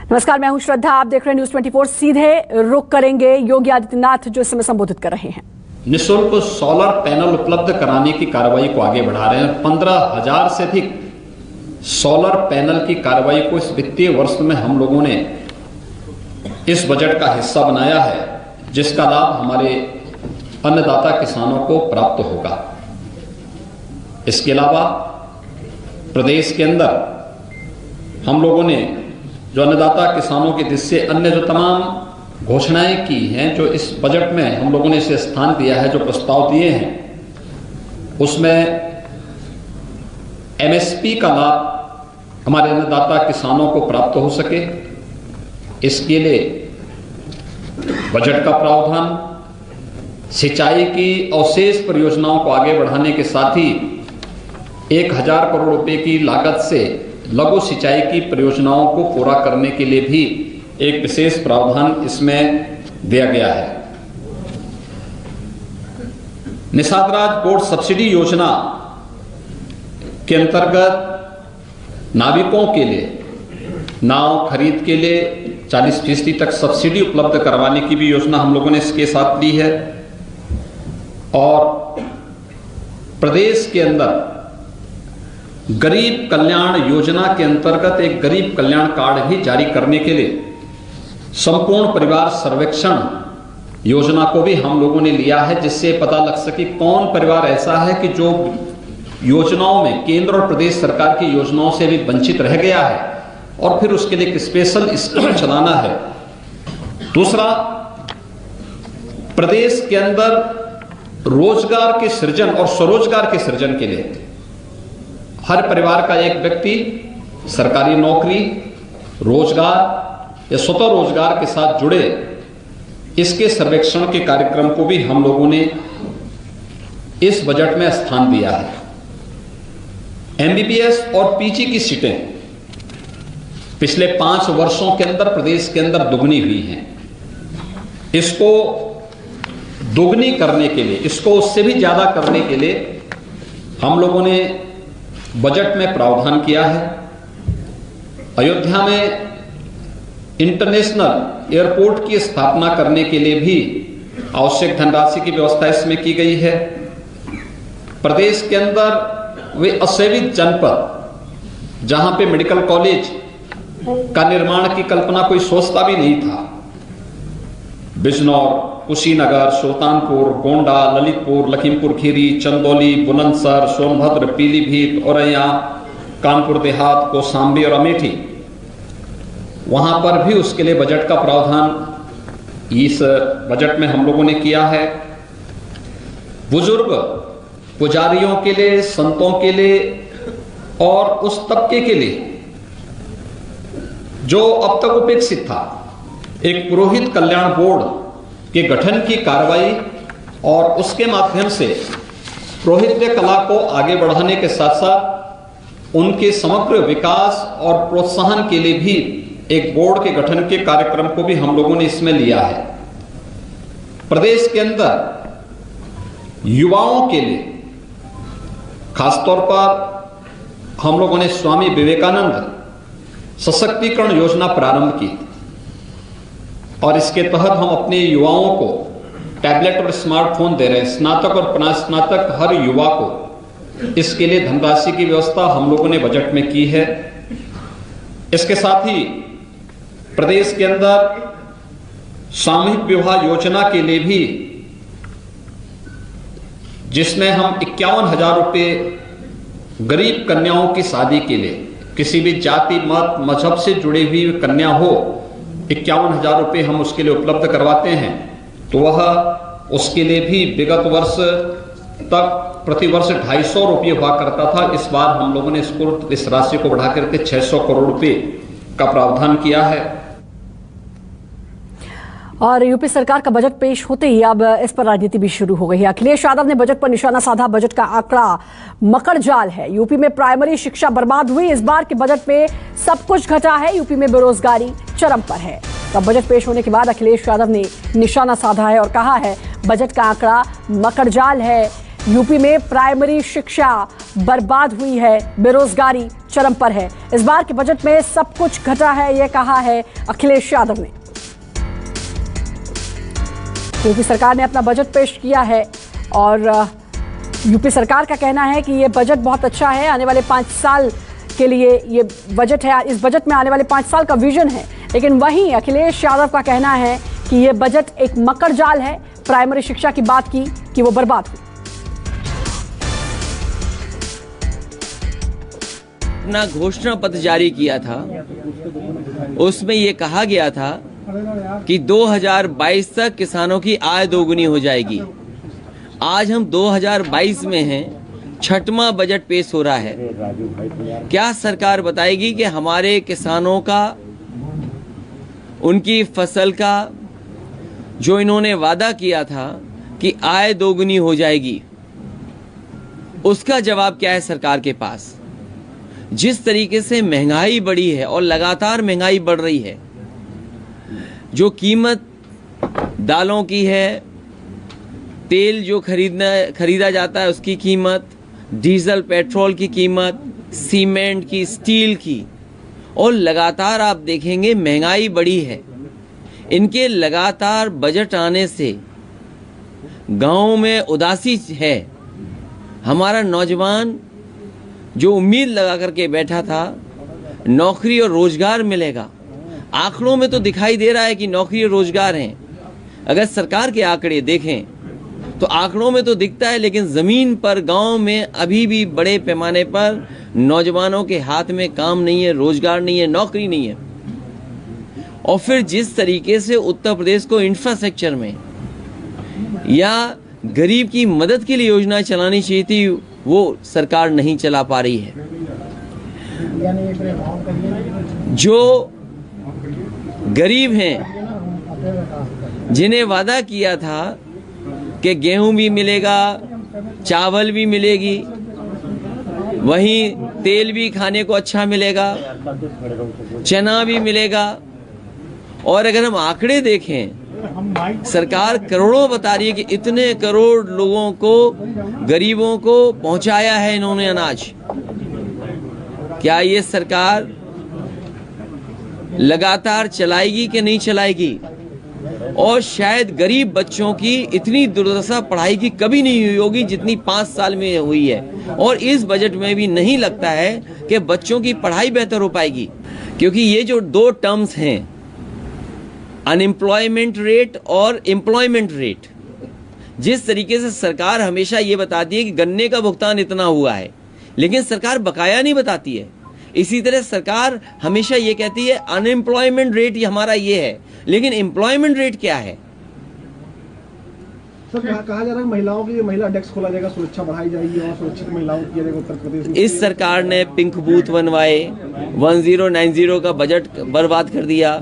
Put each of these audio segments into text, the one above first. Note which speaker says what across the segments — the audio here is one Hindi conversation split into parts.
Speaker 1: नमस्कार, मैं हूं श्रद्धा। आप देख रहे हैं न्यूज 24। सीधे रुख करेंगे योगी आदित्यनाथ जो इस समय संबोधित कर रहे हैं।
Speaker 2: निःशुल्क सोलर पैनल उपलब्ध कराने की कार्रवाई को आगे बढ़ा रहे हैं। 15,000 से अधिक सोलर पैनल की कार्रवाई को इस वित्तीय वर्ष में हम लोगों ने इस बजट का हिस्सा बनाया है, जिसका लाभ हमारे अन्नदाता किसानों को प्राप्त होगा। इसके अलावा प्रदेश के अंदर हम लोगों ने जो अन्नदाता किसानों के दृष्टि से अन्य जो तमाम घोषणाएं की हैं, जो इस बजट में हम लोगों ने इसे स्थान दिया है, जो प्रस्ताव दिए हैं, उसमें एमएसपी का लाभ हमारे अन्नदाता किसानों को प्राप्त हो सके, इसके लिए बजट का प्रावधान, सिंचाई की अवशेष परियोजनाओं को आगे बढ़ाने के साथ ही 1,000 करोड़ रुपए की लागत से लघु सिंचाई की परियोजनाओं को पूरा करने के लिए भी एक विशेष प्रावधान इसमें दिया गया है। निषाद राज बोर्ड सब्सिडी योजना के अंतर्गत नाविकों के लिए नाव खरीद के लिए 40% तक सब्सिडी उपलब्ध करवाने की भी योजना हम लोगों ने इसके साथ ली है। और प्रदेश के अंदर गरीब कल्याण योजना के अंतर्गत एक गरीब कल्याण कार्ड भी जारी करने के लिए संपूर्ण परिवार सर्वेक्षण योजना को भी हम लोगों ने लिया है, जिससे पता लग सके कौन परिवार ऐसा है कि जो योजनाओं में केंद्र और प्रदेश सरकार की योजनाओं से भी वंचित रह गया है, और फिर उसके लिए एक स्पेशल स्कीम चलाना है। दूसरा, प्रदेश के अंदर रोजगार के सृजन और स्वरोजगार के सृजन के लिए हर परिवार का एक व्यक्ति सरकारी नौकरी, रोजगार या स्वतः रोजगार के साथ जुड़े, इसके सर्वेक्षण के कार्यक्रम को भी हम लोगों ने इस बजट में स्थान दिया है। एमबीबीएस और पीजी की सीटें पिछले 5 वर्षों के अंदर प्रदेश के अंदर दुगनी हुई हैं। इसको दुगनी करने के लिए, इसको उससे भी ज्यादा करने के लिए हम लोगों ने बजट में प्रावधान किया है। अयोध्या में इंटरनेशनल एयरपोर्ट की स्थापना करने के लिए भी आवश्यक धनराशि की व्यवस्था इसमें की गई है। प्रदेश के अंदर वे असेवित जनपद जहां पे मेडिकल कॉलेज का निर्माण की कल्पना कोई सोचता भी नहीं था, बिजनौर, कुशीनगर, सुल्तानपुर, गोंडा, ललितपुर, लखीमपुर खीरी, चंदौली, बुलंदशहर, सोनभद्र, पीलीभीत, औरैया, कानपुर देहात, कौशाम्बी और अमेठी, वहां पर भी उसके लिए बजट का प्रावधान इस बजट में हम लोगों ने किया है। बुजुर्ग पुजारियों के लिए, संतों के लिए और उस तबके के लिए जो अब तक उपेक्षित था, एक पुरोहित कल्याण बोर्ड के गठन की कार्रवाई और उसके माध्यम से पुरोहित्य कला को आगे बढ़ाने के साथ साथ उनके समग्र विकास और प्रोत्साहन के लिए भी एक बोर्ड के गठन के कार्यक्रम को भी हम लोगों ने इसमें लिया है। प्रदेश के अंदर युवाओं के लिए खासतौर पर हम लोगों ने स्वामी विवेकानंद सशक्तिकरण योजना प्रारंभ की, और इसके तहत हम अपने युवाओं को टैबलेट और स्मार्टफोन दे रहे हैं। स्नातक और स्नातक हर युवा को इसके लिए धनराशि की व्यवस्था हम लोगों ने बजट में की है। इसके साथ ही प्रदेश के अंदर सामूहिक विवाह योजना के लिए भी, जिसमें हम 51,000 रुपये गरीब कन्याओं की शादी के लिए, किसी भी जाति मत मजहब से जुड़ी हुई कन्या हो, 51,000 रुपये हम उसके लिए उपलब्ध करवाते हैं। तो वह उसके लिए भी विगत वर्ष तक प्रतिवर्ष 250 रुपये हुआ करता था। इस बार हम लोगों ने इस राशि को बढ़ा करके 600 करोड़ रुपये का प्रावधान किया है।
Speaker 1: और यूपी सरकार का बजट पेश होते ही अब इस पर राजनीति भी शुरू हो गई है। अखिलेश यादव ने बजट पर निशाना साधा। बजट का आंकड़ा मकर जाल है। यूपी में प्राइमरी शिक्षा बर्बाद हुई। इस बार के बजट में सब कुछ घटा है। यूपी में बेरोजगारी चरम पर है। तो बजट पेश होने के बाद अखिलेश यादव ने निशाना साधा है और कहा है बजट का आंकड़ा मकर जाल है। यूपी में प्राइमरी शिक्षा बर्बाद हुई है, बेरोजगारी चरम पर है। इस बार के बजट में सब कुछ घटा है, यह कहा है अखिलेश यादव ने। यूपी सरकार ने अपना बजट पेश किया है और यूपी सरकार का कहना है कि यह बजट बहुत अच्छा है। आने वाले 5 साल के लिए ये बजट है, इस बजट में आने वाले 5 साल का विजन है। लेकिन वहीं अखिलेश यादव का कहना है कि यह बजट एक मकर जाल है। प्राइमरी शिक्षा की बात की कि वो बर्बाद हुई।
Speaker 3: अपना घोषणा पत्र जारी किया था, उसमें यह कहा गया था कि 2022 तक किसानों की आय दोगुनी हो जाएगी। आज हम 2022 में हैं, 6वां बजट पेश हो रहा है। क्या सरकार बताएगी कि हमारे किसानों का, उनकी फसल का जो इन्होंने वादा किया था कि आय दोगुनी हो जाएगी, उसका जवाब क्या है सरकार के पास? जिस तरीके से महंगाई बढ़ी है और लगातार महंगाई बढ़ रही है, जो कीमत दालों की है, तेल जो खरीदा जाता है उसकी कीमत, डीजल पेट्रोल की कीमत, सीमेंट की, स्टील की, और लगातार आप देखेंगे महंगाई बढ़ी है। इनके लगातार बजट आने से गांव में उदासी है। हमारा नौजवान जो उम्मीद लगा करके बैठा था नौकरी और रोजगार मिलेगा, आंकड़ों में तो दिखाई दे रहा है कि नौकरी और रोजगार हैं। अगर सरकार के आंकड़े देखें तो आंकड़ों में तो दिखता है, लेकिन जमीन पर गांव में अभी भी बड़े पैमाने पर नौजवानों के हाथ में काम नहीं है, रोजगार नहीं है, नौकरी नहीं है। और फिर जिस तरीके से उत्तर प्रदेश को इंफ्रास्ट्रक्चर में या गरीब की मदद के लिए योजना चलानी चाहिए थी, वो सरकार नहीं चला पा रही है। जो गरीब हैं, जिन्हें वादा किया था कि गेहूं भी मिलेगा, चावल भी मिलेगी, वहीं तेल भी खाने को अच्छा मिलेगा, चना भी मिलेगा, और अगर हम आंकड़े देखें, सरकार करोड़ों बता रही है कि इतने करोड़ लोगों को, गरीबों को पहुंचाया है इन्होंने अनाज। क्या ये सरकार लगातार चलाएगी कि नहीं चलाएगी? और शायद गरीब बच्चों की इतनी दुर्दशा पढ़ाई की कभी नहीं हुई होगी जितनी 5 साल में हुई है। और इस बजट में भी नहीं लगता है कि बच्चों की पढ़ाई बेहतर हो पाएगी, क्योंकि ये जो 2 टर्म्स हैं, अनएम्प्लॉयमेंट रेट और एम्प्लॉयमेंट रेट, जिस तरीके से सरकार हमेशा ये बताती है कि गन्ने का भुगतान इतना हुआ है, लेकिन सरकार बकाया नहीं बताती है। इसी तरह सरकार हमेशा ये कहती है अनएम्प्लॉयमेंट रेट हमारा ये है, लेकिन एम्प्लॉयमेंट रेट क्या है?
Speaker 4: सर, कहा जा रहा है महिलाओं के लिए महिला डेस्क खोला जाएगा, सुरक्षा बढ़ाई जाएगी और सुरक्षित महिलाओं की जाएगा उत्तर प्रदेश में।
Speaker 3: इस सरकार ने पिंक बूथ बनवाए, 1090 का बजट बर्बाद कर दिया,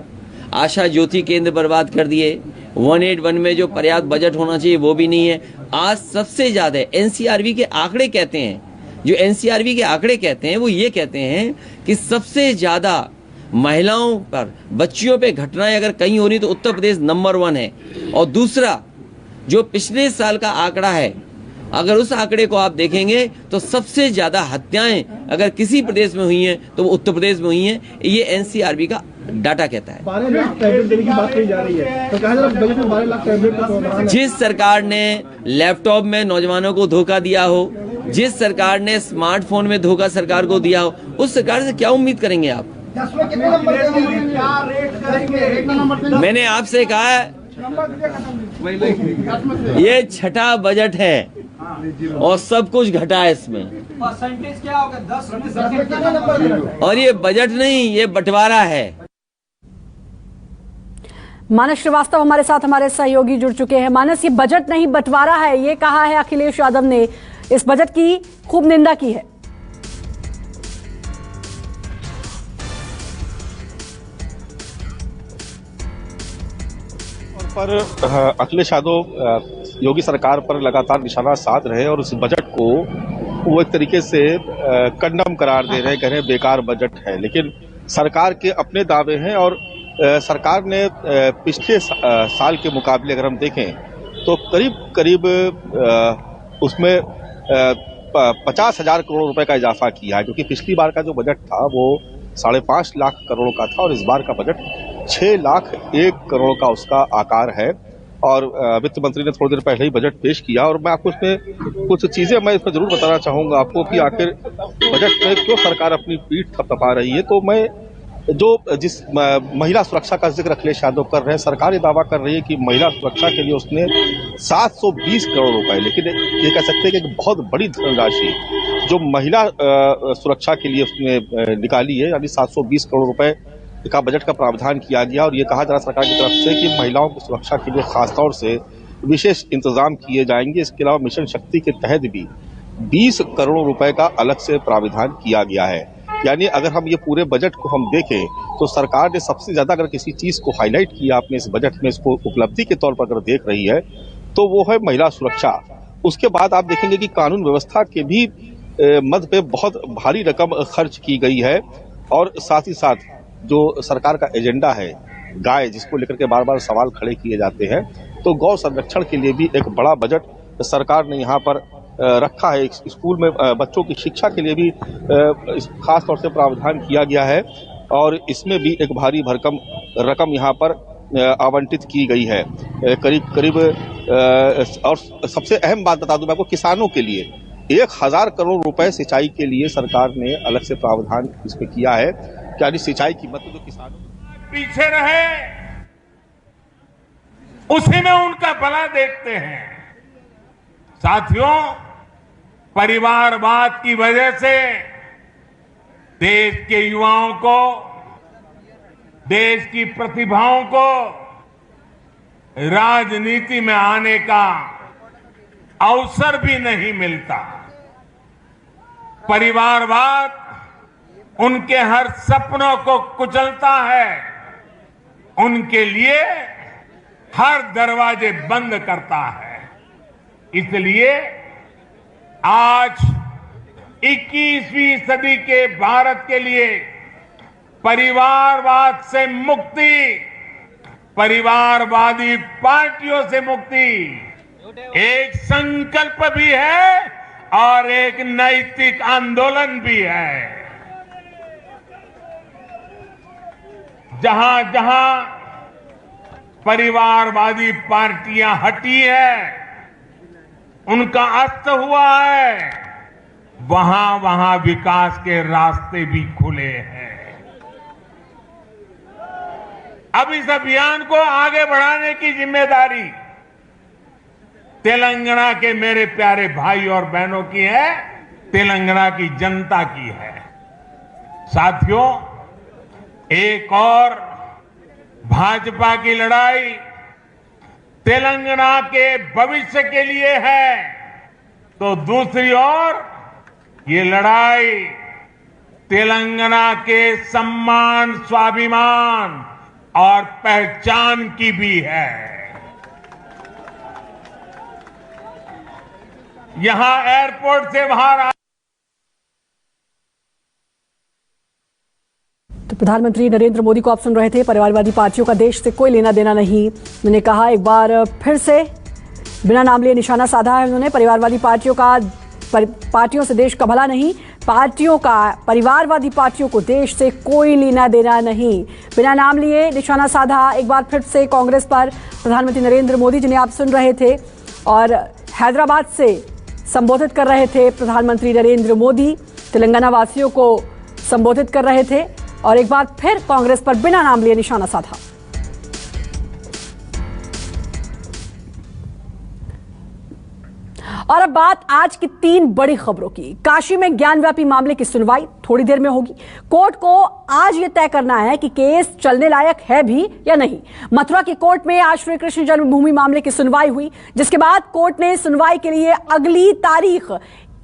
Speaker 3: आशा ज्योति केंद्र बर्बाद कर दिए, 181 में जो पर्याप्त बजट होना चाहिए वो भी नहीं है। आज सबसे ज्यादा एनसीआरबी के आंकड़े कहते हैं, जो एनसीआरबी के आंकड़े कहते हैं वो ये कहते हैं कि सबसे ज्यादा महिलाओं पर, बच्चियों पे घटनाएं अगर कहीं हो रही तो उत्तर प्रदेश नंबर 1 है। और दूसरा जो पिछले साल का आंकड़ा है, अगर उस आंकड़े को आप देखेंगे तो सबसे ज्यादा हत्याएं अगर किसी प्रदेश में हुई हैं तो वो उत्तर प्रदेश में हुई हैं। ये एनसीआरबी का डाटा कहता है।
Speaker 4: 12 लाख टैबलेट देने की बात कही जा रही है, तो कहा जा रहा है बजट में 12 लाख टैबलेट का प्रावधान है।
Speaker 3: जिस सरकार ने लैपटॉप में नौजवानों को धोखा दिया हो, जिस सरकार ने स्मार्टफोन में धोखा सरकार को दिया हो, उस सरकार से क्या उम्मीद करेंगे आप? मैंने आपसे कहा ये 6ठा बजट है और सब कुछ घटा है इसमें।
Speaker 5: परसेंटेज क्या होगा? 10
Speaker 3: और ये बजट नहीं, ये बंटवारा है।
Speaker 1: मानस श्रीवास्तव हमारे साथ, हमारे सहयोगी जुड़ चुके हैं। मानस, ये बजट नहीं बंटवारा है, ये कहा है अखिलेश यादव ने। इस बजट की खूब निंदा की है।
Speaker 6: पर अखिलेश यादव योगी सरकार पर लगातार निशाना साध रहे और उस बजट को वो एक तरीके से कंडम करार दे रहे हैं, कह रहे हैं बेकार बजट है। लेकिन सरकार के अपने दावे हैं और सरकार ने पिछले साल के मुकाबले अगर हम देखें तो करीब करीब उसमें 50,000 करोड़ रुपए का इजाफा किया है, क्योंकि पिछली बार का जो बजट था वो 5.5 लाख करोड़ का था और इस बार का बजट 6 लाख 1 करोड़ का उसका आकार है। और वित्त मंत्री ने थोड़ी देर पहले ही बजट पेश किया और मैं आपको इसमें कुछ चीजें मैं इसमें जरूर बताना चाहूंगा आपको कि आखिर बजट में क्यों सरकार अपनी पीठ थपथपा रही है। तो मैं जिस महिला सुरक्षा का जिक्र अखिलेश यादव कर रहे हैं, सरकार ये दावा कर रही है कि महिला सुरक्षा के लिए उसने 720 करोड़ रुपए, लेकिन ये कह सकते हैं कि एक बहुत बड़ी धनराशि जो महिला सुरक्षा के लिए उसने निकाली है, यानी 720 करोड़ रुपए का बजट का प्रावधान किया गया। और ये कहा जा रहा सरकार की तरफ से कि महिलाओं की सुरक्षा के लिए खासतौर से विशेष इंतजाम किए जाएंगे। इसके अलावा मिशन शक्ति के तहत भी 20 करोड़ रुपए का अलग से प्रावधान किया गया है। यानी अगर हम ये पूरे बजट को हम देखें तो सरकार ने सबसे ज्यादा अगर किसी चीज को हाईलाइट किया आपने इस बजट में, इसको उपलब्धि के तौर पर अगर देख रही है तो वो है महिला सुरक्षा। उसके बाद आप देखेंगे कि कानून व्यवस्था के भी मद पे बहुत भारी रकम खर्च की गई है। और साथ ही साथ जो सरकार का एजेंडा है गाय, जिसको लेकर के बार बार सवाल खड़े किए जाते हैं, तो गौ संरक्षण के लिए भी एक बड़ा बजट सरकार ने यहाँ पर रखा है। स्कूल में बच्चों की शिक्षा के लिए भी खास तौर से प्रावधान किया गया है और इसमें भी एक भारी भरकम रकम यहाँ पर आवंटित की गई है। करीब और सबसे अहम बात बता दूं मैं आपको, किसानों के लिए 1000 करोड़ रुपए सिंचाई के लिए सरकार ने अलग से प्रावधान इसमें किया है। यानी सिंचाई की मत जो किसानों
Speaker 7: पीछे रहे उसी में उनका भला देखते हैं। साथियों, परिवारवाद की वजह से देश के युवाओं को, देश की प्रतिभाओं को राजनीति में आने का अवसर भी नहीं मिलता। परिवारवाद उनके हर सपनों को कुचलता है, उनके लिए हर दरवाजे बंद करता है। इसलिए आज 21वीं सदी के भारत के लिए परिवारवाद से मुक्ति, परिवारवादी पार्टियों से मुक्ति एक संकल्प भी है और एक नैतिक आंदोलन भी है। जहां जहां परिवारवादी पार्टियां हटी है, उनका अस्त हुआ है, वहां वहां विकास के रास्ते भी खुले हैं। अब इस अभियान को आगे बढ़ाने की जिम्मेदारी तेलंगाना के मेरे प्यारे भाई और बहनों की है, तेलंगाना की जनता की है। साथियों, एक और भाजपा की लड़ाई तेलंगाना के भविष्य के लिए है, तो दूसरी ओर ये लड़ाई तेलंगाना के सम्मान, स्वाभिमान और पहचान की भी है। यहां एयरपोर्ट से बाहर
Speaker 1: तो प्रधानमंत्री नरेंद्र मोदी को आप सुन रहे थे। परिवारवादी पार्टियों का देश से कोई लेना देना नहीं, उन्होंने कहा। एक बार फिर से बिना नाम लिए निशाना साधा है उन्होंने। पार्टियों से देश का भला नहीं, परिवारवादी पार्टियों को देश से कोई लेना देना नहीं, बिना नाम लिए निशाना साधा एक बार फिर से कांग्रेस पर प्रधानमंत्री नरेंद्र मोदी, जिन्हें आप सुन रहे थे। और हैदराबाद से संबोधित कर रहे थे प्रधानमंत्री नरेंद्र मोदी, तेलंगाना वासियों को संबोधित कर रहे थे और एक बार फिर कांग्रेस पर बिना नाम लिए निशाना साधा। और अब बात आज की 3 बड़ी खबरों की। काशी में ज्ञानव्यापी मामले की सुनवाई थोड़ी देर में होगी। कोर्ट को आज यह तय करना है कि केस चलने लायक है भी या नहीं। मथुरा की कोर्ट में आज श्री कृष्ण जन्मभूमि मामले की सुनवाई हुई, जिसके बाद कोर्ट ने सुनवाई के लिए अगली तारीख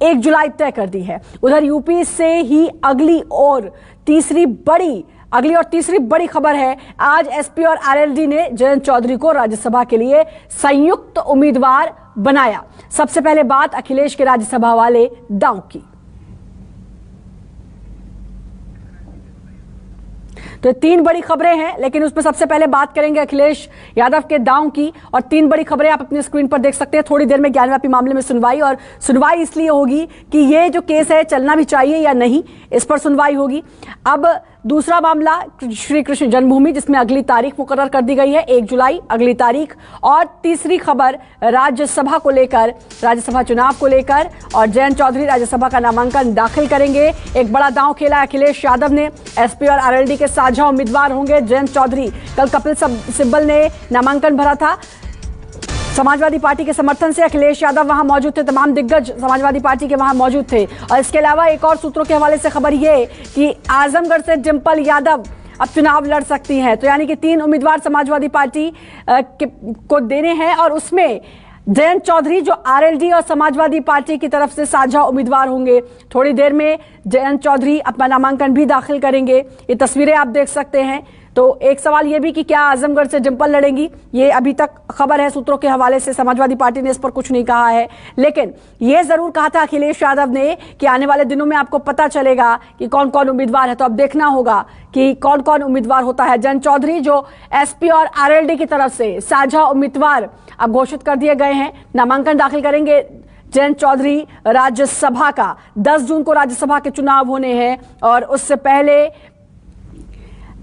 Speaker 1: 1 जुलाई तय कर दी है। उधर यूपी से ही अगली और तीसरी बड़ी खबर है। आज एसपी और आरएलडी ने जयंत चौधरी को राज्यसभा के लिए संयुक्त उम्मीदवार बनाया। सबसे पहले बात अखिलेश के राज्यसभा वाले दांव की। तो 3 बड़ी खबरें हैं, लेकिन उसमें सबसे पहले बात करेंगे अखिलेश यादव के दांव की। और 3 बड़ी खबरें आप अपनी स्क्रीन पर देख सकते हैं। थोड़ी देर में ज्ञानव्यापी मामले में सुनवाई, और सुनवाई इसलिए होगी कि ये जो केस है चलना भी चाहिए या नहीं, इस पर सुनवाई होगी। अब दूसरा मामला श्री कृष्ण जन्मभूमि, जिसमें अगली तारीख मुकर्रर कर दी गई है, 1 जुलाई अगली तारीख। और तीसरी खबर राज्यसभा को लेकर, राज्यसभा चुनाव को लेकर, और जयंत चौधरी राज्यसभा का नामांकन दाखिल करेंगे। एक बड़ा दांव खेला अखिलेश यादव ने, एसपी और आरएलडी के साझा उम्मीदवार होंगे जयंत चौधरी। कल कपिल सिब्बल ने नामांकन भरा था समाजवादी पार्टी के समर्थन से। अखिलेश यादव वहां मौजूद थे, तमाम दिग्गज समाजवादी पार्टी के वहां मौजूद थे। और इसके अलावा एक और सूत्रों के हवाले से खबर यह कि आजमगढ़ से डिंपल यादव अब चुनाव लड़ सकती हैं। तो यानी कि 3 उम्मीदवार समाजवादी पार्टी को देने हैं, और उसमें जयंत चौधरी जो आरएलडी और समाजवादी पार्टी की तरफ से साझा उम्मीदवार होंगे। थोड़ी देर में जयंत चौधरी अपना नामांकन भी दाखिल करेंगे। ये तस्वीरें आप देख सकते हैं। तो एक सवाल यह भी कि क्या आजमगढ़ से डिंपल लड़ेंगी, ये अभी तक खबर है सूत्रों के हवाले से। समाजवादी पार्टी ने इस पर कुछ नहीं कहा है, लेकिन यह जरूर कहा था अखिलेश यादव ने कि आने वाले दिनों में आपको पता चलेगा कि कौन कौन उम्मीदवार है। तो अब देखना होगा कि कौन कौन उम्मीदवार होता है। जयंत चौधरी जो एसपी और आरएलडी की तरफ से साझा उम्मीदवार अब घोषित कर दिए गए हैं, नामांकन दाखिल करेंगे जयंत चौधरी। राज्यसभा का 10 जून को राज्यसभा के चुनाव होने हैं, और उससे पहले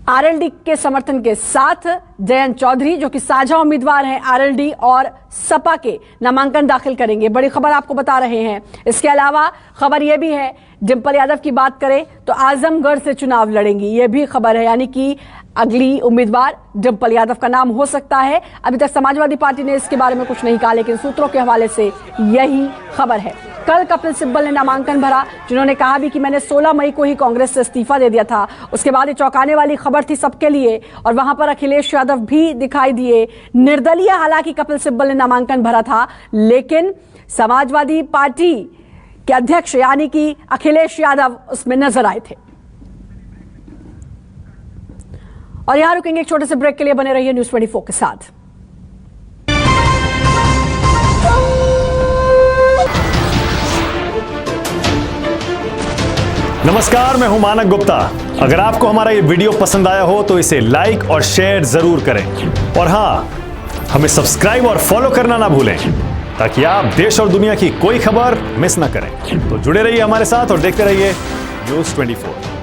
Speaker 1: आरएलडी के समर्थन के साथ जयंत चौधरी, जो कि साझा उम्मीदवार हैं आरएलडी और सपा के, नामांकन दाखिल करेंगे। बड़ी खबर आपको बता रहे हैं। इसके अलावा खबर यह भी है, डिंपल यादव की बात करें तो आजमगढ़ से चुनाव लड़ेंगी, यह भी खबर है। यानी कि अगली उम्मीदवार डिंपल यादव का नाम हो सकता है। अभी तक समाजवादी पार्टी ने इसके बारे में कुछ नहीं कहा, लेकिन सूत्रों के हवाले से यही खबर है। कल कपिल सिब्बल ने नामांकन भरा, जिन्होंने कहा भी कि मैंने 16 मई को ही कांग्रेस से इस्तीफा दे दिया था। उसके बाद ये चौंकाने वाली खबर थी सबके लिए, और वहां पर अखिलेश यादव भी दिखाई दिए। निर्दलीय हालांकि कपिल सिब्बल ने नामांकन भरा था, लेकिन समाजवादी पार्टी के अध्यक्ष यानी कि अखिलेश यादव उसमें नजर आए थे। और यहां रुकेंगे एक छोटे से ब्रेक के लिए। बने रहिए न्यूज़ 24 के साथ।
Speaker 8: नमस्कार, मैं हूं मानक गुप्ता। अगर आपको हमारा ये वीडियो पसंद आया हो तो इसे लाइक और शेयर जरूर करें, और हां, हमें सब्सक्राइब और फॉलो करना ना भूलें, ताकि आप देश और दुनिया की कोई खबर मिस ना करें। तो जुड़े रहिए हमारे साथ और देखते रहिए न्यूज़ 24।